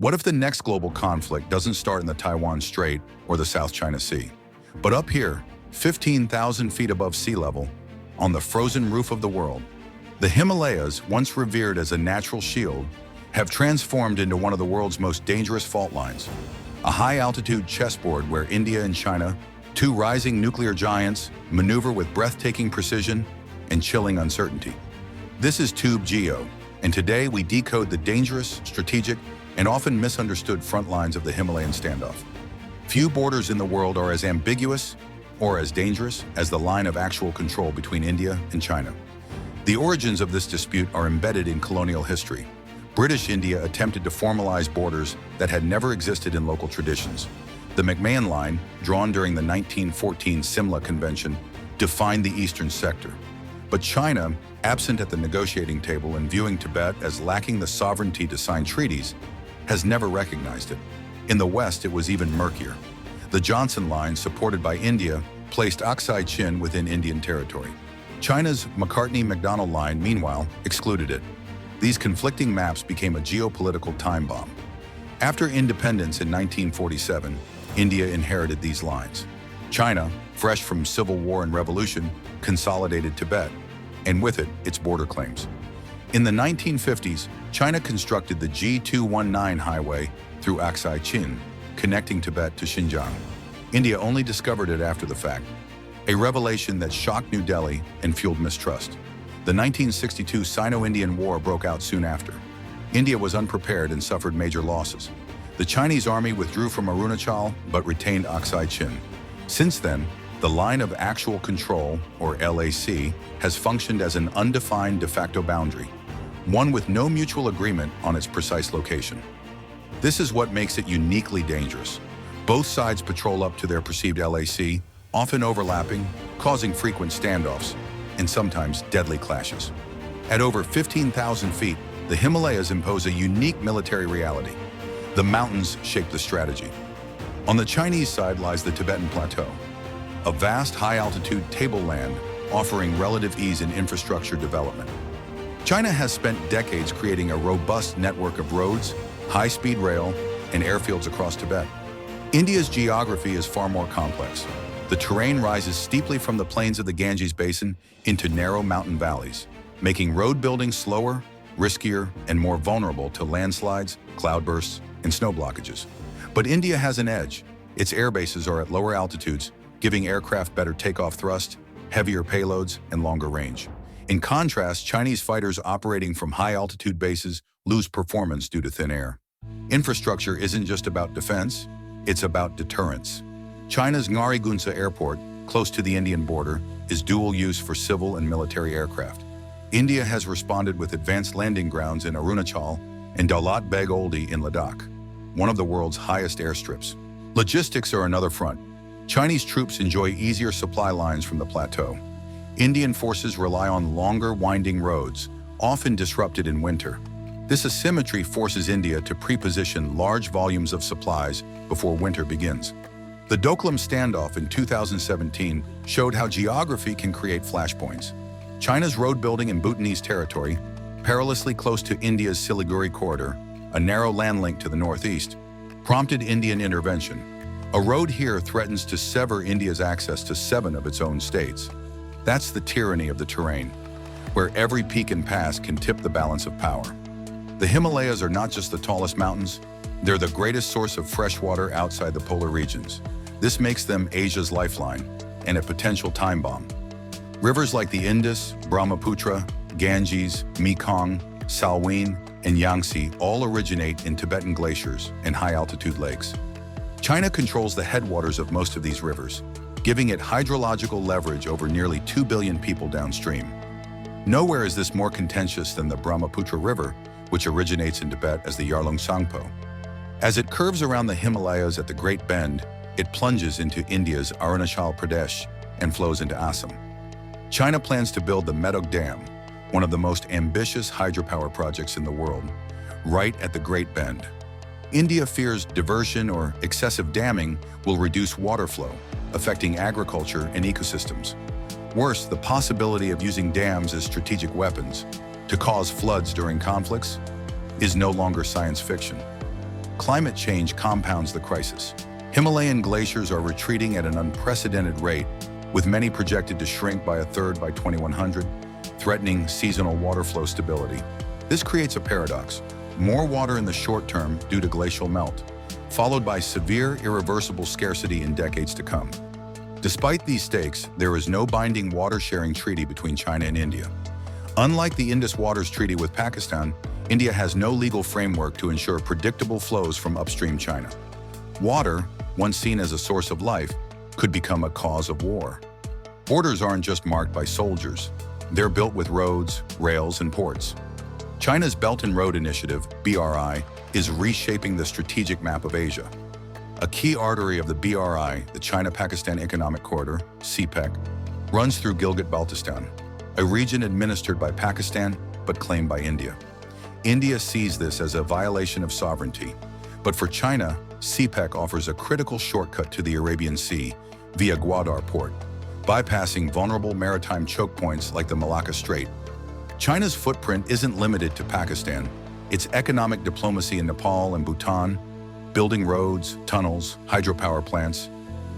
What if the next global conflict doesn't start in the Taiwan Strait or the South China Sea, but up here, 15,000 feet above sea level, on the frozen roof of the world? The Himalayas, once revered as a natural shield, have transformed into one of the world's most dangerous fault lines. A high-altitude chessboard where India and China, two rising nuclear giants, maneuver with breathtaking precision and chilling uncertainty. This is TubeGeo, and today we decode the dangerous, strategic, and often misunderstood front lines of the Himalayan standoff. Few borders in the world are as ambiguous or as dangerous as the line of actual control between India and China. The origins of this dispute are embedded in colonial history. British India attempted to formalize borders that had never existed in local traditions. The McMahon Line, drawn during the 1914 Simla Convention, defined the eastern sector. But China, absent at the negotiating table and viewing Tibet as lacking the sovereignty to sign treaties, has never recognized it. In the west, it was even murkier. The Johnson Line, supported by India, placed Aksai Chin within Indian territory. China's McCartney-MacDonald Line, meanwhile, excluded it. These conflicting maps became a geopolitical time bomb. After independence in 1947, India inherited these lines. China, fresh from civil war and revolution, consolidated Tibet, and with it, its border claims. In the 1950s, China constructed the G219 highway through Aksai Chin, connecting Tibet to Xinjiang. India only discovered it after the fact, a revelation that shocked New Delhi and fueled mistrust. The 1962 Sino-Indian War broke out soon after. India was unprepared and suffered major losses. The Chinese army withdrew from Arunachal but retained Aksai Chin. Since then, the line of actual control, or LAC, has functioned as an undefined de facto boundary, one with no mutual agreement on its precise location. This is what makes it uniquely dangerous. Both sides patrol up to their perceived LAC, often overlapping, causing frequent standoffs, and sometimes deadly clashes. At over 15,000 feet, the Himalayas impose a unique military reality. The mountains shape the strategy. On the Chinese side lies the Tibetan Plateau, a vast high-altitude tableland offering relative ease in infrastructure development. China has spent decades creating a robust network of roads, high-speed rail, and airfields across Tibet. India's geography is far more complex. The terrain rises steeply from the plains of the Ganges Basin into narrow mountain valleys, making road building slower, riskier, and more vulnerable to landslides, cloudbursts, and snow blockages. But India has an edge. Its air bases are at lower altitudes, giving aircraft better takeoff thrust, heavier payloads, and longer range. In contrast, Chinese fighters operating from high-altitude bases lose performance due to thin air. Infrastructure isn't just about defense, it's about deterrence. China's Ngari Gunsa Airport, close to the Indian border, is dual use for civil and military aircraft. India has responded with advanced landing grounds in Arunachal and Daulat Beg Oldi in Ladakh, one of the world's highest airstrips. Logistics are another front. Chinese troops enjoy easier supply lines from the plateau. Indian forces rely on longer, winding roads, often disrupted in winter. This asymmetry forces India to pre-position large volumes of supplies before winter begins. The Doklam standoff in 2017 showed how geography can create flashpoints. China's road building in Bhutanese territory, perilously close to India's Siliguri corridor, a narrow land link to the northeast, prompted Indian intervention. A road here threatens to sever India's access to 7 of its own states. That's the tyranny of the terrain, where every peak and pass can tip the balance of power. The Himalayas are not just the tallest mountains, they're the greatest source of fresh water outside the polar regions. This makes them Asia's lifeline and a potential time bomb. Rivers like the Indus, Brahmaputra, Ganges, Mekong, Salween, and Yangtze all originate in Tibetan glaciers and high-altitude lakes. China controls the headwaters of most of these rivers, giving it hydrological leverage over nearly 2 billion people downstream. Nowhere is this more contentious than the Brahmaputra River, which originates in Tibet as the Yarlung Tsangpo. As it curves around the Himalayas at the Great Bend, it plunges into India's Arunachal Pradesh and flows into Assam. China plans to build the Medok Dam, one of the most ambitious hydropower projects in the world, right at the Great Bend. India fears diversion or excessive damming will reduce water flow, affecting agriculture and ecosystems. Worse, the possibility of using dams as strategic weapons to cause floods during conflicts is no longer science fiction. climate change compounds the crisis. Himalayan glaciers are retreating at an unprecedented rate, with many projected to shrink by a third by 2100, threatening seasonal water flow stability. This creates a paradox: more water in the short term due to glacial melt, followed by severe, irreversible scarcity in decades to come. Despite these stakes, there is no binding water-sharing treaty between China and India. Unlike the Indus Waters Treaty with Pakistan, India has no legal framework to ensure predictable flows from upstream China. Water, once seen as a source of life, could become a cause of war. Borders aren't just marked by soldiers. They're built with roads, rails, and ports. China's Belt and Road Initiative, BRI, is reshaping the strategic map of Asia. A key artery of the BRI, the China-Pakistan Economic Corridor, CPEC, runs through Gilgit-Baltistan, a region administered by Pakistan but claimed by India. India sees this as a violation of sovereignty, but for China, CPEC offers a critical shortcut to the Arabian Sea via Gwadar port, bypassing vulnerable maritime choke points like the Malacca Strait. China's footprint isn't limited to Pakistan. Its economic diplomacy in Nepal and Bhutan, building roads, tunnels, hydropower plants,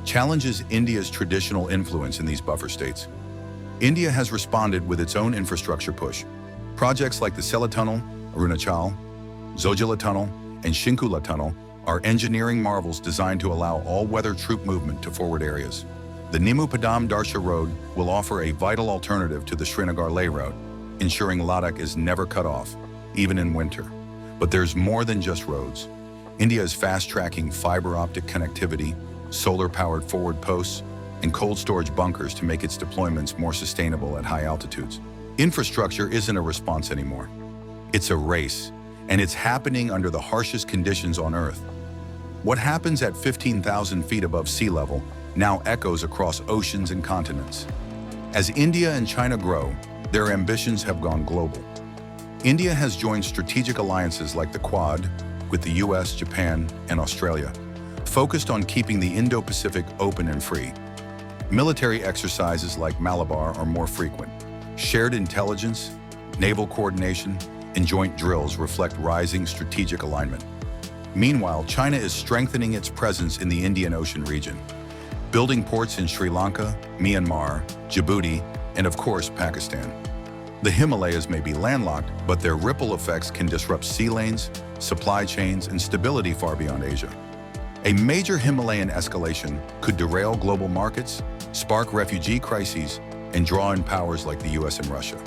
challenges India's traditional influence in these buffer states. India has responded with its own infrastructure push. Projects like the Sela Tunnel, Arunachal, Zojila Tunnel, and Shinkula Tunnel are engineering marvels designed to allow all-weather troop movement to forward areas. The Nimu-Padam-Darsha Road will offer a vital alternative to the Srinagar-Leh route, ensuring Ladakh is never cut off, even in winter. But there's more than just roads. India is fast-tracking fiber-optic connectivity, solar-powered forward posts, and cold storage bunkers to make its deployments more sustainable at high altitudes. Infrastructure isn't a response anymore. It's a race, and it's happening under the harshest conditions on Earth. What happens at 15,000 feet above sea level now echoes across oceans and continents. As India and China grow, their ambitions have gone global. India has joined strategic alliances like the Quad with the US, Japan, and Australia, focused on keeping the Indo-Pacific open and free. Military exercises like Malabar are more frequent. Shared intelligence, naval coordination, and joint drills reflect rising strategic alignment. Meanwhile, China is strengthening its presence in the Indian Ocean region, building ports in Sri Lanka, Myanmar, Djibouti, and of course, Pakistan. The Himalayas may be landlocked, but their ripple effects can disrupt sea lanes, supply chains, and stability far beyond Asia. A major Himalayan escalation could derail global markets, spark refugee crises, and draw in powers like the US and Russia.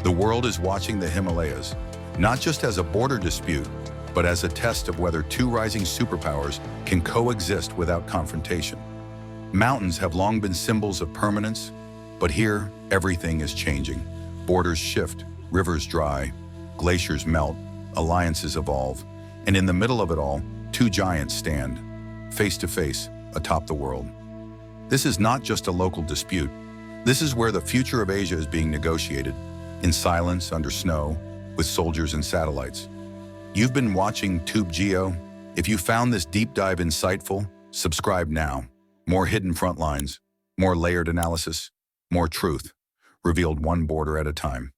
The world is watching the Himalayas, not just as a border dispute, but as a test of whether two rising superpowers can coexist without confrontation. Mountains have long been symbols of permanence, but here, everything is changing. Borders shift, rivers dry, glaciers melt, alliances evolve, and in the middle of it all, two giants stand, face to face, atop the world. This is not just a local dispute. This is where the future of Asia is being negotiated, in silence, under snow, with soldiers and satellites. You've been watching TubeGeo. If you found this deep dive insightful, subscribe now. More hidden front lines, more layered analysis, more truth, revealed one border at a time.